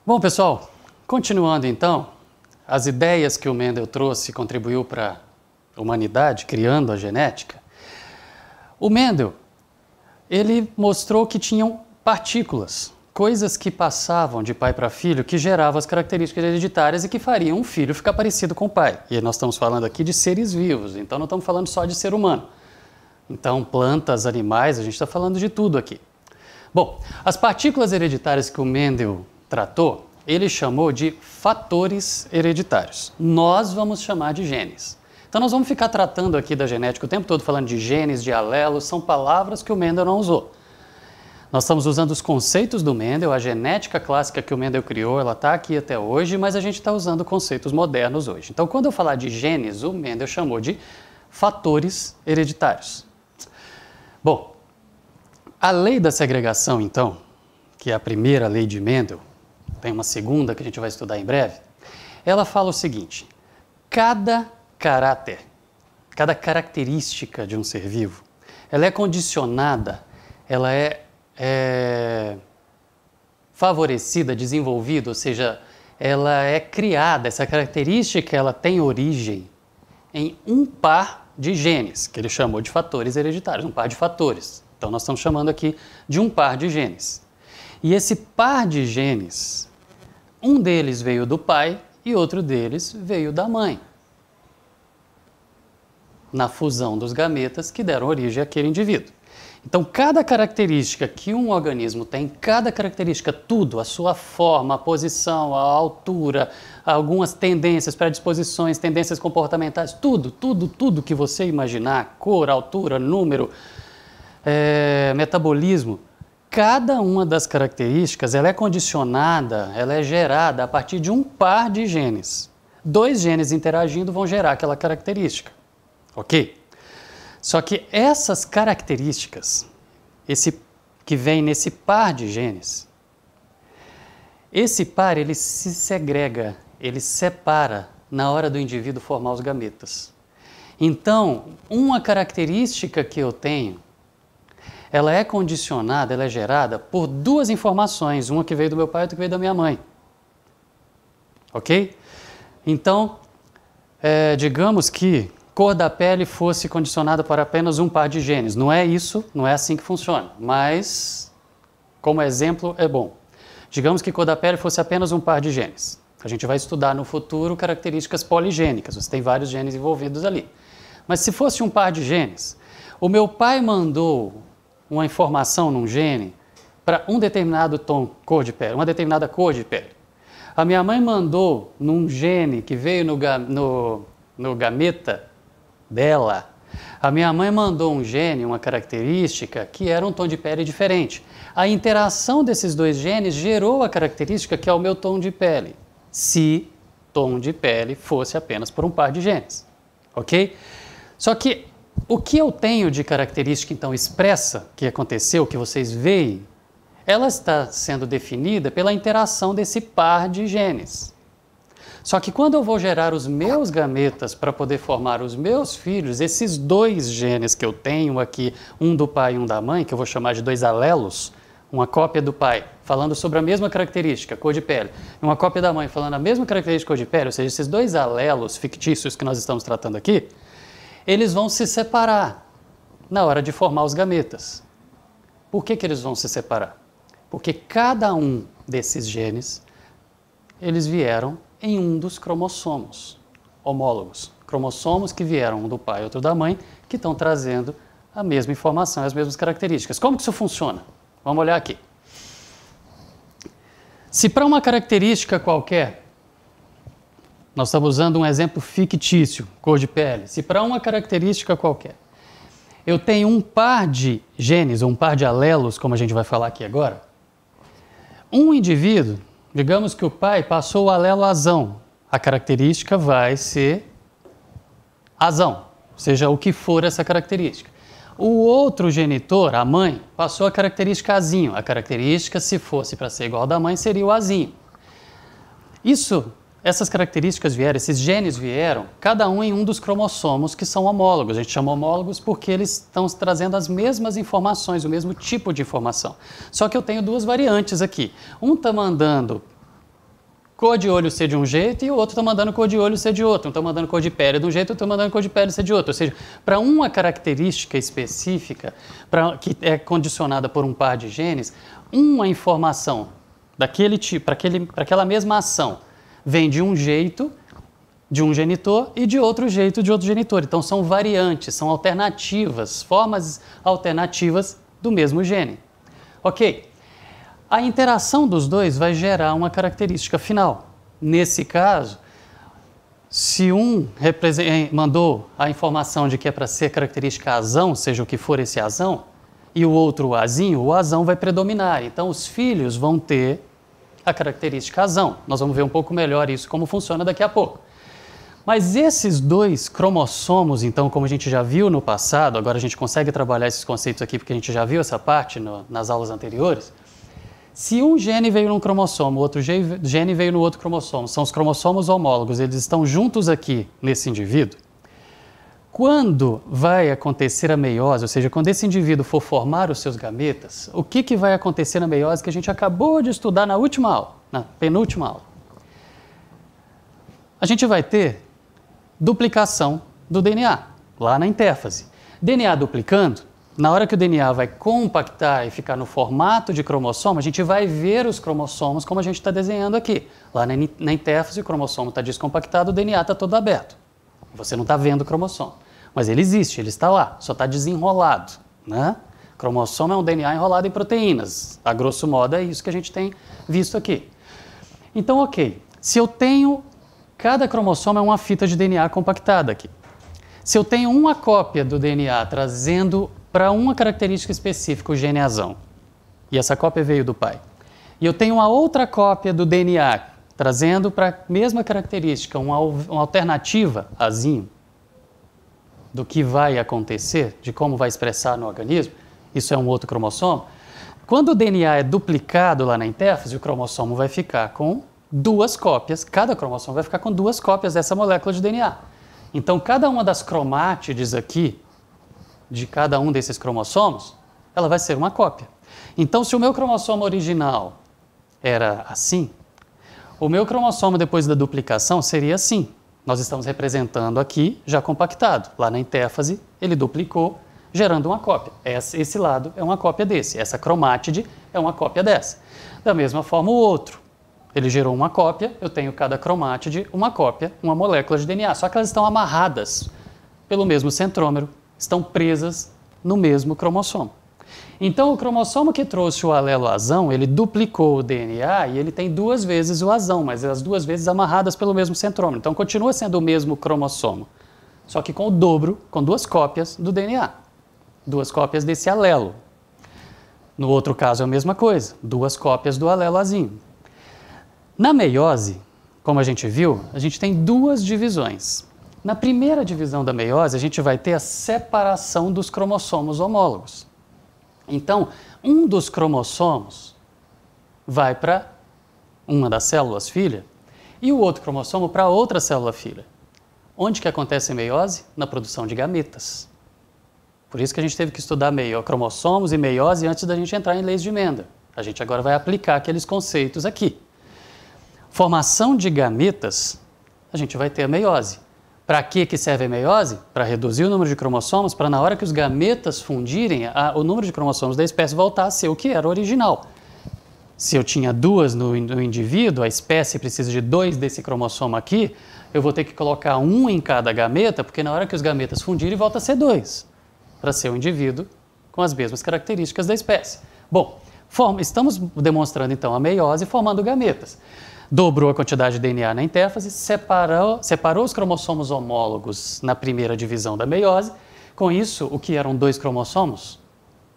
Bom, pessoal, continuando então, as ideias que o Mendel trouxe e contribuiu para a humanidade, criando a genética. O Mendel, ele mostrou que tinham partículas, coisas que passavam de pai para filho, que geravam as características hereditárias e que fariam um filho ficar parecido com o pai. E nós estamos falando aqui de seres vivos, então não estamos falando só de ser humano. Então, plantas, animais, a gente está falando de tudo aqui. Bom, as partículas hereditárias que o Mendel tratou, ele chamou de fatores hereditários. Nós vamos chamar de genes. Então nós vamos ficar tratando aqui da genética o tempo todo, falando de genes, de alelos, são palavras que o Mendel não usou. Nós estamos usando os conceitos do Mendel, a genética clássica que o Mendel criou, ela está aqui até hoje, mas a gente está usando conceitos modernos hoje. Então quando eu falar de genes, o Mendel chamou de fatores hereditários. Bom, a lei da segregação, então, que é a primeira lei de Mendel, tem uma segunda que a gente vai estudar em breve, ela fala o seguinte: cada caráter, cada característica de um ser vivo, ela é condicionada, ela é favorecida, desenvolvida, ou seja, ela é criada, essa característica ela tem origem em um par de genes, que ele chamou de fatores hereditários, um par de fatores. Então nós estamos chamando aqui de um par de genes. E esse par de genes, um deles veio do pai e outro deles veio da mãe, na fusão dos gametas que deram origem àquele indivíduo. Então, cada característica que um organismo tem, cada característica, tudo, a sua forma, a posição, a altura, algumas tendências, predisposições, tendências comportamentais, tudo que você imaginar, cor, altura, número, metabolismo, cada uma das características ela é condicionada, ela é gerada a partir de um par de genes. Dois genes interagindo vão gerar aquela característica, ok? Só que essas características, esse que vem nesse par de genes, esse par ele se segrega, ele separa na hora do indivíduo formar os gametas. Então, uma característica que eu tenho, ela é condicionada, ela é gerada por duas informações, uma que veio do meu pai e outra que veio da minha mãe. Ok? Então, digamos que cor da pele fosse condicionada para apenas um par de genes. Não é isso, não é assim que funciona, mas como exemplo é bom. Digamos que cor da pele fosse apenas um par de genes. A gente vai estudar no futuro características poligênicas, você tem vários genes envolvidos ali. Mas se fosse um par de genes, o meu pai mandou uma informação num gene para um determinado tom, cor de pele, uma determinada cor de pele. A minha mãe mandou num gene que veio no gameta dela, a minha mãe mandou um gene, uma característica que era um tom de pele diferente. A interação desses dois genes gerou a característica que é o meu tom de pele, se tom de pele fosse apenas por um par de genes, ok? Só que o que eu tenho de característica, então, expressa, que aconteceu, que vocês veem, ela está sendo definida pela interação desse par de genes. Só que quando eu vou gerar os meus gametas para poder formar os meus filhos, esses dois genes que eu tenho aqui, um do pai e um da mãe, que eu vou chamar de dois alelos, uma cópia do pai falando sobre a mesma característica, cor de pele, e uma cópia da mãe falando a mesma característica, cor de pele, ou seja, esses dois alelos fictícios que nós estamos tratando aqui, eles vão se separar na hora de formar os gametas. Por que eles vão se separar? Porque cada um desses genes, eles vieram em um dos cromossomos homólogos. Cromossomos que vieram um do pai e outro da mãe, que estão trazendo a mesma informação, as mesmas características. Como que isso funciona? Vamos olhar aqui. Se para uma característica qualquer, nós estamos usando um exemplo fictício, cor de pele. Se para uma característica qualquer, eu tenho um par de genes, ou um par de alelos, como a gente vai falar aqui agora, um indivíduo, digamos que o pai passou o alelo azão, a característica vai ser azão, seja o que for essa característica. O outro genitor, a mãe, passou a característica azinho. A característica, se fosse para ser igual à da mãe, seria o azinho. Essas características vieram, esses genes vieram, cada um em um dos cromossomos que são homólogos. A gente chama homólogos porque eles estão trazendo as mesmas informações, o mesmo tipo de informação. Só que eu tenho duas variantes aqui. Um está mandando cor de olho ser de um jeito e o outro está mandando cor de olho ser de outro. Um está mandando cor de pele de um jeito, outro está mandando cor de pele ser de outro. Ou seja, para uma característica específica, que é condicionada por um par de genes, uma informação daquele tipo, para aquela mesma ação, vem de um jeito, de um genitor, e de outro jeito, de outro genitor. Então são variantes, são alternativas, formas alternativas do mesmo gene. Ok? A interação dos dois vai gerar uma característica final. Nesse caso, se um mandou a informação de que é para ser característica azão, seja o que for esse azão, e o outro azinho, o azão vai predominar. Então, os filhos vão ter a característica azão. Nós vamos ver um pouco melhor isso, como funciona daqui a pouco. Mas esses dois cromossomos, então, como a gente já viu no passado, agora a gente consegue trabalhar esses conceitos aqui porque a gente já viu essa parte nas aulas anteriores. Se um gene veio num cromossomo, outro gene veio no outro cromossomo, são os cromossomos homólogos, eles estão juntos aqui nesse indivíduo. Quando vai acontecer a meiose, ou seja, quando esse indivíduo for formar os seus gametas, o que vai acontecer na meiose que a gente acabou de estudar na última aula, na penúltima aula? A gente vai ter duplicação do DNA, lá na intérfase. DNA duplicando, na hora que o DNA vai compactar e ficar no formato de cromossomo, a gente vai ver os cromossomos como a gente está desenhando aqui. Lá na intérfase, o cromossomo está descompactado, o DNA está todo aberto. Você não está vendo o cromossomo, mas ele existe, ele está lá, só está desenrolado, né? Cromossomo é um DNA enrolado em proteínas. A grosso modo é isso que a gente tem visto aqui. Então, ok, se eu tenho... Cada cromossomo é uma fita de DNA compactada aqui. Se eu tenho uma cópia do DNA trazendo para uma característica específica o gene azão, e essa cópia veio do pai, e eu tenho uma outra cópia do DNA trazendo para a mesma característica, uma alternativa azinho, do que vai acontecer, de como vai expressar no organismo, isso é um outro cromossomo. Quando o DNA é duplicado lá na intérfase, o cromossomo vai ficar com duas cópias, cada cromossomo vai ficar com duas cópias dessa molécula de DNA. Então, cada uma das cromátides aqui, de cada um desses cromossomos, ela vai ser uma cópia. Então, se o meu cromossomo original era assim, o meu cromossomo depois da duplicação seria assim. Nós estamos representando aqui, já compactado. Lá na intérfase, ele duplicou, gerando uma cópia. Esse lado é uma cópia desse. Essa cromátide é uma cópia dessa. Da mesma forma, o outro. Ele gerou uma cópia, eu tenho cada cromátide, uma cópia, uma molécula de DNA. Só que elas estão amarradas pelo mesmo centrômero, estão presas no mesmo cromossomo. Então, o cromossomo que trouxe o alelo azão, ele duplicou o DNA e ele tem duas vezes o azão, mas as duas vezes amarradas pelo mesmo centrômero. Então, continua sendo o mesmo cromossomo, só que com o dobro, com duas cópias do DNA, duas cópias desse alelo. No outro caso é a mesma coisa, duas cópias do alelo azinho. Na meiose, como a gente viu, a gente tem duas divisões. Na primeira divisão da meiose, a gente vai ter a separação dos cromossomos homólogos. Então, um dos cromossomos vai para uma das células filha e o outro cromossomo para outra célula filha. Onde que acontece a meiose? Na produção de gametas. Por isso que a gente teve que estudar cromossomos e meiose antes da gente entrar em leis de Mendel. A gente agora vai aplicar aqueles conceitos aqui. Formação de gametas, a gente vai ter a meiose. Para que serve a meiose? Para reduzir o número de cromossomos, para na hora que os gametas fundirem, o número de cromossomos da espécie voltar a ser o que era original. Se eu tinha duas no indivíduo, a espécie precisa de 2 desse cromossomo aqui, eu vou ter que colocar um em cada gameta, porque na hora que os gametas fundirem, volta a ser 2, para ser um indivíduo com as mesmas características da espécie. Bom, estamos demonstrando então a meiose formando gametas. Dobrou a quantidade de DNA na intérfase, separou os cromossomos homólogos na primeira divisão da meiose. Com isso, o que eram 2 cromossomos,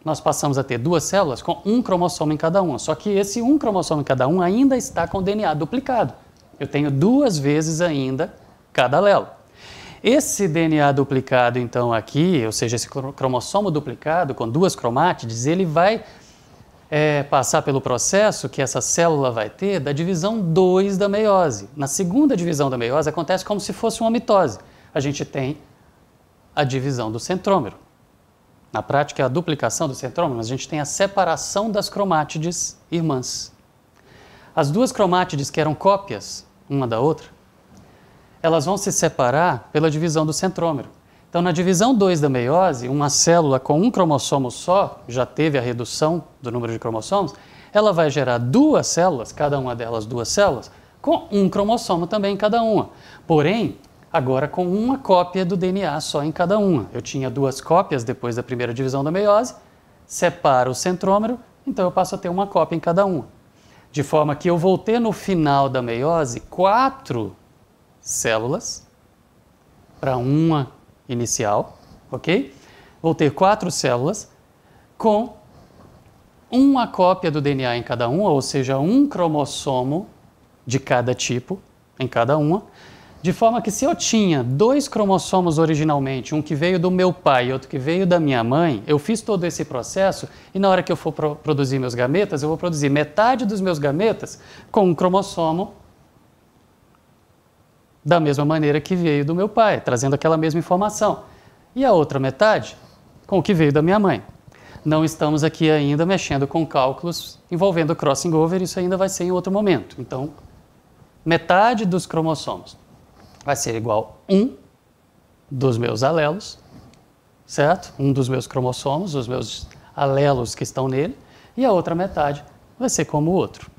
nós passamos a ter 2 células com um cromossomo em cada uma. Só que esse um cromossomo em cada um ainda está com o DNA duplicado. Eu tenho 2 vezes ainda cada alelo. Esse DNA duplicado, então, aqui, ou seja, esse cromossomo duplicado com 2 cromátides, ele vai passar pelo processo que essa célula vai ter da divisão 2 da meiose. Na segunda divisão da meiose acontece como se fosse uma mitose. A gente tem a divisão do centrômero. Na prática é a duplicação do centrômero, mas a gente tem a separação das cromátides irmãs. as duas cromátides que eram cópias uma da outra, elas vão se separar pela divisão do centrômero. Então, na divisão 2 da meiose, uma célula com um cromossomo só, já teve a redução do número de cromossomos, ela vai gerar duas células, cada uma delas duas células, com um cromossomo também em cada uma. Porém, agora com uma cópia do DNA só em cada uma. Eu tinha duas cópias depois da primeira divisão da meiose, separo o centrômero, então eu passo a ter uma cópia em cada uma. De forma que eu vou ter no final da meiose 4 células para uma inicial, ok? Vou ter 4 células com uma cópia do DNA em cada uma, ou seja, um cromossomo de cada tipo em cada uma, de forma que se eu tinha 2 cromossomos originalmente, um que veio do meu pai e outro que veio da minha mãe, eu fiz todo esse processo e na hora que eu for produzir meus gametas, eu vou produzir metade dos meus gametas com um cromossomo da mesma maneira que veio do meu pai, trazendo aquela mesma informação. E a outra metade com o que veio da minha mãe. Não estamos aqui ainda mexendo com cálculos envolvendo crossing over, isso ainda vai ser em outro momento. Então, metade dos cromossomos vai ser igual a um dos meus alelos, certo? Um dos meus cromossomos, os meus alelos que estão nele, e a outra metade vai ser como o outro,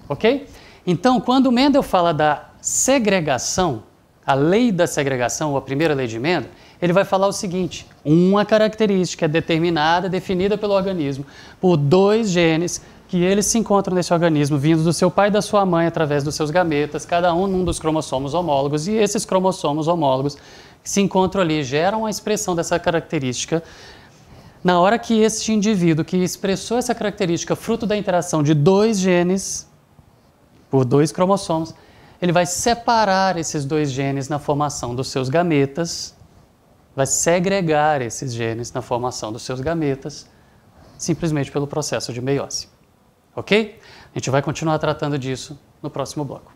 ok? Então, quando Mendel fala da segregação, a lei da segregação, ou a primeira lei de Mendel, ele vai falar o seguinte: uma característica é determinada, definida pelo organismo por 2 genes que eles se encontram nesse organismo, vindos do seu pai e da sua mãe através dos seus gametas, cada um num dos cromossomos homólogos, e esses cromossomos homólogos que se encontram ali geram a expressão dessa característica. Na hora que este indivíduo que expressou essa característica, fruto da interação de 2 genes por 2 cromossomos, ele vai separar esses 2 genes na formação dos seus gametas, vai segregar esses genes na formação dos seus gametas, simplesmente pelo processo de meiose. Ok? A gente vai continuar tratando disso no próximo bloco.